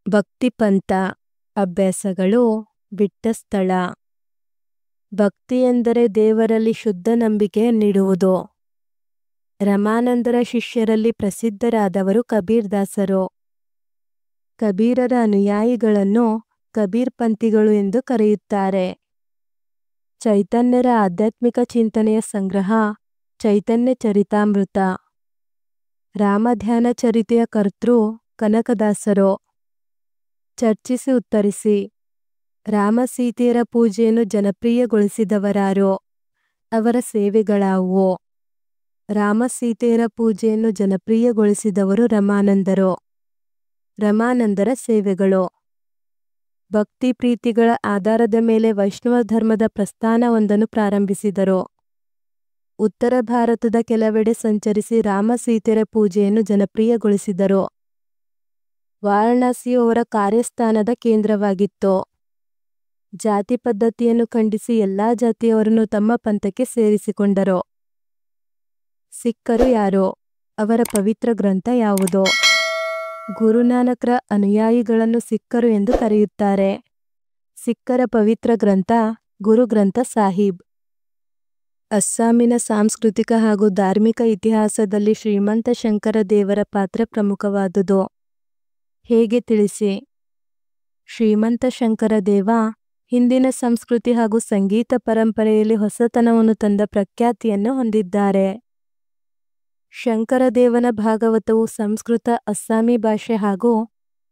ಭಕ್ತಿಪಂಥ ಅಭ್ಯಾಸಗಳು ಬಿಟ್ಟ ಸ್ಥಳ. ಭಕ್ತಿ ಎಂದರೆ ದೇವರಲ್ಲಿ ಶುದ್ಧ ನಂಬಿಕೆಯನ್ನಿಡುವುದು. ರಮಾನಂದರ ಶಿಷ್ಯರಲ್ಲಿ ಪ್ರಸಿದ್ಧರಾದವರು ಕಬೀರದಾಸರು. ಕಬೀರರ ಅನುಯಾಯಿಗಳನ್ನು ಕಬೀರ್ ಪಂಥಿಗಳು ಎಂದು ಕರೆಯುತ್ತಾರೆ. ಚೈತನ್ಯರ ಆಧ್ಯಾತ್ಮಿಕ ಚಿಂತನೆಯ ಸಂಗ್ರಹ ಚೈತನ್ಯ ಚರಿತಾಮೃತ. ರಾಮಧ್ಯಾನ ಚರಿತೆಯ ಕರ್ತೃ ಕನಕದಾಸರು. ಚರ್ಚಿಸಿ ಉತ್ತರಿಸಿ. ರಾಮ ಸೀತೆಯರ ಪೂಜೆಯನ್ನು ಜನಪ್ರಿಯಗೊಳಿಸಿದವರಾರು? ಅವರ ಸೇವೆಗಳಾವುವು? ರಾಮ ಸೀತೆಯರ ಪೂಜೆಯನ್ನು ಜನಪ್ರಿಯಗೊಳಿಸಿದವರು ರಮಾನಂದರು. ರಮಾನಂದರ ಸೇವೆಗಳು. ಭಕ್ತಿ ಪ್ರೀತಿಗಳ ಆಧಾರದ ಮೇಲೆ ವೈಷ್ಣವ ಧರ್ಮದ ಪ್ರಸ್ಥಾನವೊಂದನ್ನು ಪ್ರಾರಂಭಿಸಿದರು. ಉತ್ತರ ಭಾರತದ ಕೆಲವೆಡೆ ಸಂಚರಿಸಿ ರಾಮ ಸೀತೆಯರ ಪೂಜೆಯನ್ನು ಜನಪ್ರಿಯಗೊಳಿಸಿದರು. ವಾರಣಾಸಿಯು ಅವರ ಕಾರ್ಯಸ್ಥಾನದ ಕೇಂದ್ರವಾಗಿತ್ತು. ಜಾತಿ ಪದ್ಧತಿಯನ್ನು ಖಂಡಿಸಿ ಎಲ್ಲಾ ಜಾತಿಯವರನ್ನು ತಮ್ಮ ಪಂಥಕ್ಕೆ ಸೇರಿಸಿಕೊಂಡರು. ಸಿಖ್ಖರು ಯಾರು? ಅವರ ಪವಿತ್ರ ಗ್ರಂಥ ಯಾವುದು? ಗುರುನಾನಕರ ಅನುಯಾಯಿಗಳನ್ನು ಸಿಖ್ಖರು ಎಂದು ಕರೆಯುತ್ತಾರೆ. ಸಿಖ್ಖರ ಪವಿತ್ರ ಗ್ರಂಥ ಗುರು ಗ್ರಂಥ ಸಾಹಿಬ್. ಅಸ್ಸಾಮಿನ ಸಾಂಸ್ಕೃತಿಕ ಹಾಗೂ ಧಾರ್ಮಿಕ ಇತಿಹಾಸದಲ್ಲಿ ಶ್ರೀಮಂತ ಶಂಕರ ದೇವರ ಪಾತ್ರ ಪ್ರಮುಖವಾದುದು. ಹೇಗೆ ತಿಳಿಸಿ. ಶ್ರೀಮಂತ ಶಂಕರ ದೇವ ಹಿಂದಿನ ಸಂಸ್ಕೃತಿ ಹಾಗೂ ಸಂಗೀತ ಪರಂಪರೆಯಲ್ಲಿ ಹೊಸತನವನ್ನು ತಂದ ಪ್ರಖ್ಯಾತಿಯನ್ನು ಹೊಂದಿದ್ದಾರೆ. ಶಂಕರದೇವನ ಭಾಗವತವು ಸಂಸ್ಕೃತ, ಅಸ್ಸಾಮಿ ಭಾಷೆ ಹಾಗೂ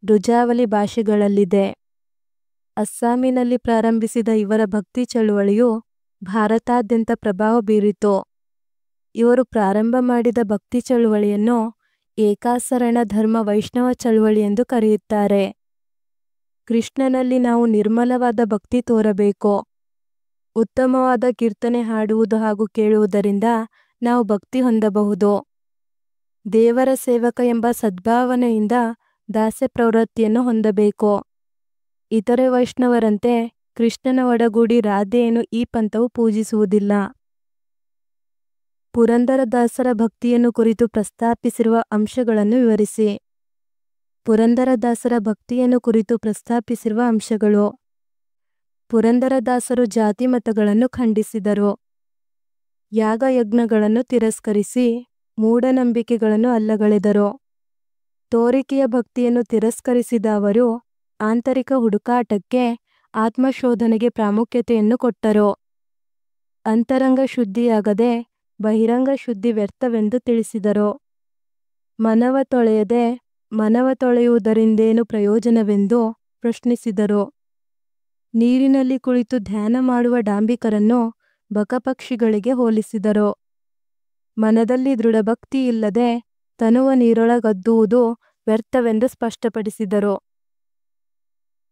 ರುಜಾವಲಿ ಭಾಷೆಗಳಲ್ಲಿದೆ. ಅಸ್ಸಾಮಿನಲ್ಲಿ ಪ್ರಾರಂಭಿಸಿದ ಇವರ ಭಕ್ತಿ ಚಳುವಳಿಯು ಭಾರತಾದ್ಯಂತ ಪ್ರಭಾವ ಬೀರಿತು. ಇವರು ಪ್ರಾರಂಭ ಮಾಡಿದ ಭಕ್ತಿ ಚಳುವಳಿಯನ್ನು ಏಕಾಸರಣ ಧರ್ಮ ವೈಷ್ಣವ ಚಳುವಳಿ ಎಂದು ಕರೆಯುತ್ತಾರೆ. ಕೃಷ್ಣನಲ್ಲಿ ನಾವು ನಿರ್ಮಲವಾದ ಭಕ್ತಿ ತೋರಬೇಕು. ಉತ್ತಮವಾದ ಕೀರ್ತನೆ ಹಾಡುವುದು ಹಾಗೂ ಕೇಳುವುದರಿಂದ ನಾವು ಭಕ್ತಿ ಹೊಂದಬಹುದು. ದೇವರ ಸೇವಕ ಎಂಬ ಸದ್ಭಾವನೆಯಿಂದ ದಾಸ್ಯ ಪ್ರವೃತ್ತಿಯನ್ನು ಹೊಂದಬೇಕು. ಇತರೆ ವೈಷ್ಣವರಂತೆ ಕೃಷ್ಣನ ಒಡಗೂಡಿ ರಾಧೆಯನ್ನು ಈ ಪಂಥವು ಪೂಜಿಸುವುದಿಲ್ಲ. ಪುರಂದರದಾಸರ ಭಕ್ತಿಯನ್ನು ಕುರಿತು ಪ್ರಸ್ತಾಪಿಸಿರುವ ಅಂಶಗಳನ್ನು ವಿವರಿಸಿ. ಪುರಂದರದಾಸರ ಭಕ್ತಿಯನ್ನು ಕುರಿತು ಪ್ರಸ್ತಾಪಿಸಿರುವ ಅಂಶಗಳು. ಪುರಂದರದಾಸರು ಜಾತಿ ಮತಗಳನ್ನು ಖಂಡಿಸಿದರು. ಯಾಗಯಜ್ಞಗಳನ್ನು ತಿರಸ್ಕರಿಸಿ ಮೂಢನಂಬಿಕೆಗಳನ್ನು ಅಲ್ಲಗಳೆದರು. ತೋರಿಕೆಯ ಭಕ್ತಿಯನ್ನು ತಿರಸ್ಕರಿಸಿದ ಅವರು ಆಂತರಿಕ ಹುಡುಕಾಟಕ್ಕೆ, ಆತ್ಮಶೋಧನೆಗೆ ಪ್ರಾಮುಖ್ಯತೆಯನ್ನು ಕೊಟ್ಟರು. ಅಂತರಂಗ ಶುದ್ಧಿಯಾಗದೆ ಬಹಿರಂಗ ಶುದ್ಧಿ ವ್ಯರ್ಥವೆಂದು ತಿಳಿಸಿದರು. ಮನವ ತೊಳೆಯದೆ ಮನವ ತೊಳೆಯುವುದರಿಂದೇನು ಪ್ರಯೋಜನವೆಂದು ಪ್ರಶ್ನಿಸಿದರು. ನೀರಿನಲ್ಲಿ ಕುಳಿತು ಧ್ಯಾನ ಮಾಡುವ ಡಾಂಬಿಕರನ್ನು ಬಕಪಕ್ಷಿಗಳಿಗೆ ಹೋಲಿಸಿದರು. ಮನದಲ್ಲಿ ದೃಢಭಕ್ತಿ ಇಲ್ಲದೆ ತನುವ ನೀರೊಳಗದ್ದುವುದು ವ್ಯರ್ಥವೆಂದು ಸ್ಪಷ್ಟಪಡಿಸಿದರು.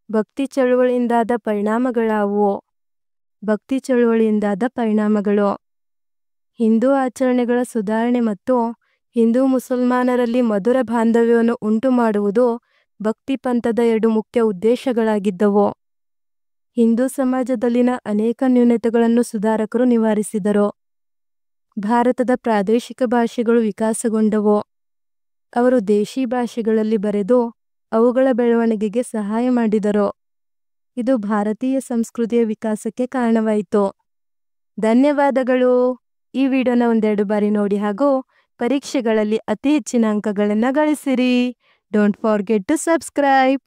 ಭಕ್ತಿ ಚಳುವಳಿಯಿಂದಾದ ಪರಿಣಾಮಗಳಾವುವು? ಭಕ್ತಿ ಚಳುವಳಿಯಿಂದಾದ ಪರಿಣಾಮಗಳು. ಹಿಂದೂ ಆಚರಣೆಗಳ ಸುಧಾರಣೆ ಮತ್ತು ಹಿಂದೂ ಮುಸಲ್ಮಾನರಲ್ಲಿ ಮಧುರ ಬಾಂಧವ್ಯವನ್ನು ಉಂಟು ಮಾಡುವುದು ಭಕ್ತಿ ಪಂಥದ 2 ಮುಖ್ಯ ಉದ್ದೇಶಗಳಾಗಿದ್ದವು. ಹಿಂದೂ ಸಮಾಜದಲ್ಲಿನ ಅನೇಕ ನ್ಯೂನತೆಗಳನ್ನು ಸುಧಾರಕರು ನಿವಾರಿಸಿದರು. ಭಾರತದ ಪ್ರಾದೇಶಿಕ ಭಾಷೆಗಳು ವಿಕಾಸಗೊಂಡವು. ಅವರು ದೇಶಿ ಭಾಷೆಗಳಲ್ಲಿ ಬರೆದು ಅವುಗಳ ಬೆಳವಣಿಗೆಗೆ ಸಹಾಯ ಮಾಡಿದರು. ಇದು ಭಾರತೀಯ ಸಂಸ್ಕೃತಿಯ ವಿಕಾಸಕ್ಕೆ ಕಾರಣವಾಯಿತು. ಧನ್ಯವಾದಗಳು. ಈ ವಿಡಿಯೋನ 1-2 ಬಾರಿ ನೋಡಿ ಹಾಗೂ ಪರೀಕ್ಷೆಗಳಲ್ಲಿ ಅತಿ ಹೆಚ್ಚಿನ ಅಂಕಗಳನ್ನು ಗಳಿಸಿರಿ. Don't forget to subscribe.